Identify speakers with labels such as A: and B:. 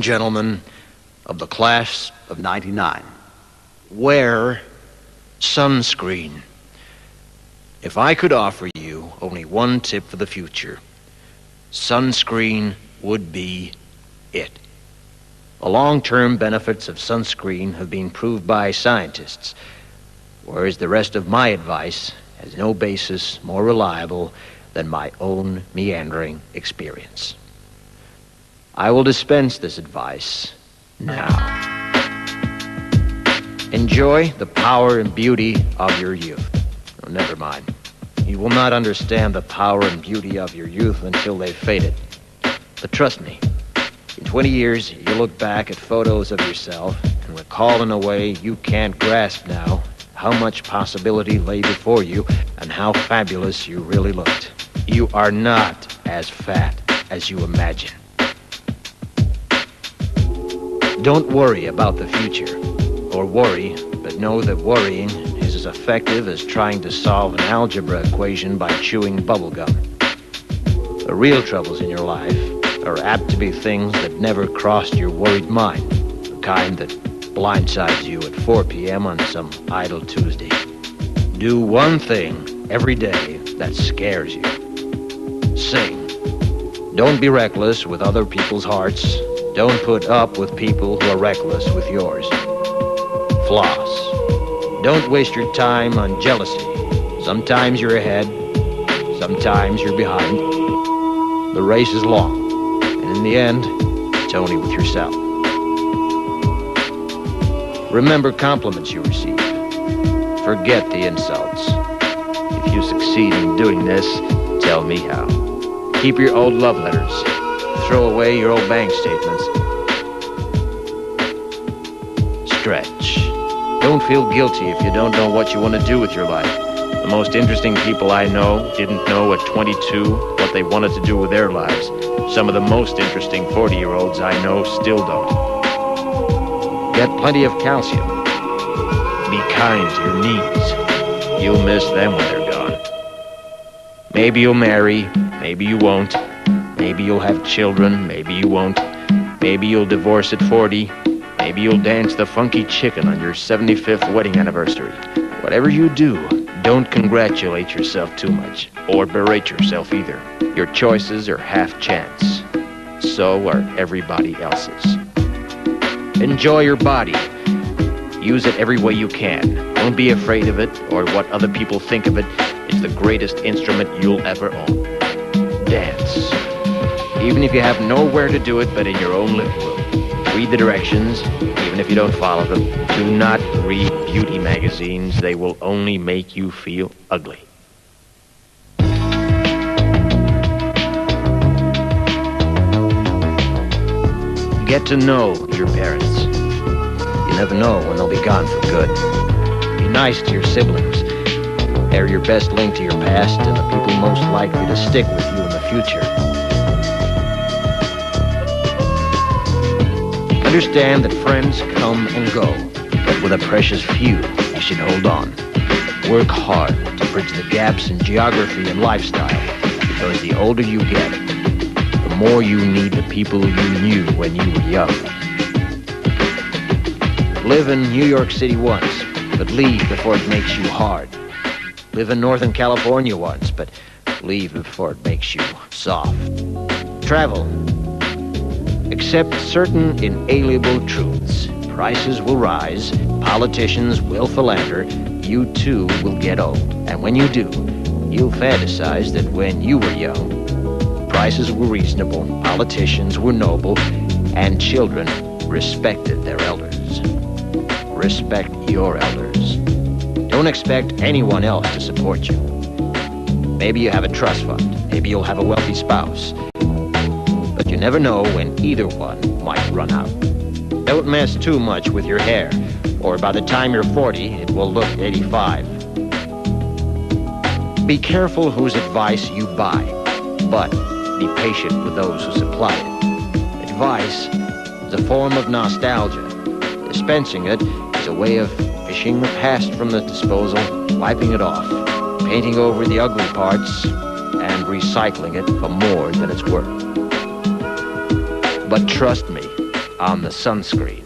A: gentlemen of the class of '99, wear sunscreen. If I could offer you only one tip for the future, sunscreen would be it. The long-term benefits of sunscreen have been proved by scientists, whereas the rest of my advice has no basis more reliable than my own meandering experience. I will dispense this advice now. Enjoy the power and beauty of your youth. Oh, never mind. You will not understand the power and beauty of your youth until they've faded. But trust me, in 20 years, you'll look back at photos of yourself and recall in a way you can't grasp now how much possibility lay before you and how fabulous you really looked. You are not as fat as you imagine. Don't worry about the future, or worry, but know that worrying is as effective as trying to solve an algebra equation by chewing bubblegum. The real troubles in your life are apt to be things that never crossed your worried mind, the kind that blindsides you at 4 p.m. on some idle Tuesday. Do one thing every day that scares you. Sing. Don't be reckless with other people's hearts. Don't put up with people who are reckless with yours. Floss. Don't waste your time on jealousy. Sometimes you're ahead, sometimes you're behind. The race is long, and in the end, it's only with yourself. Remember compliments you receive. Forget the insults. If you succeed in doing this, tell me how. Keep your old love letters. Throw away your old bank statements. Stretch. Don't feel guilty if you don't know what you want to do with your life. The most interesting people I know didn't know at 22 what they wanted to do with their lives. Some of the most interesting 40-year-olds I know still don't. Get plenty of calcium. Be kind to your knees. You'll miss them when they're gone. Maybe you'll marry, maybe you won't. Maybe you'll have children, maybe you won't. Maybe you'll divorce at 40. Maybe you'll dance the funky chicken on your 75th wedding anniversary. Whatever you do, don't congratulate yourself too much, or berate yourself either. Your choices are half chance. So are everybody else's. Enjoy your body. Use it every way you can. Don't be afraid of it or what other people think of it. It's the greatest instrument you'll ever own. Dance. Even if you have nowhere to do it but in your own living room. Read the directions, even if you don't follow them. Do not read beauty magazines. They will only make you feel ugly. Get to know your parents. You never know when they'll be gone for good. Be nice to your siblings. They're your best link to your past and the people most likely to stick with you in the future. Understand that friends come and go, but with a precious few, you should hold on. Work hard to bridge the gaps in geography and lifestyle, because the older you get, the more you need the people you knew when you were young. Live in New York City once, but leave before it makes you hard. Live in Northern California once, but leave before it makes you soft. Travel. Accept certain inalienable truths. Prices will rise, politicians will philander, you too will get old. And when you do, you'll fantasize that when you were young, prices were reasonable, politicians were noble, and children respected their elders. Respect your elders. Don't expect anyone else to support you. Maybe you have a trust fund, maybe you'll have a wealthy spouse. But you never know when either one might run out. Don't mess too much with your hair, or by the time you're 40, it will look 85. Be careful whose advice you buy, but be patient with those who supply it. Advice is a form of nostalgia. Dispensing it is a way of fishing the past from the disposal, wiping it off, painting over the ugly parts, and recycling it for more than it's worth. But trust me, on the sunscreen.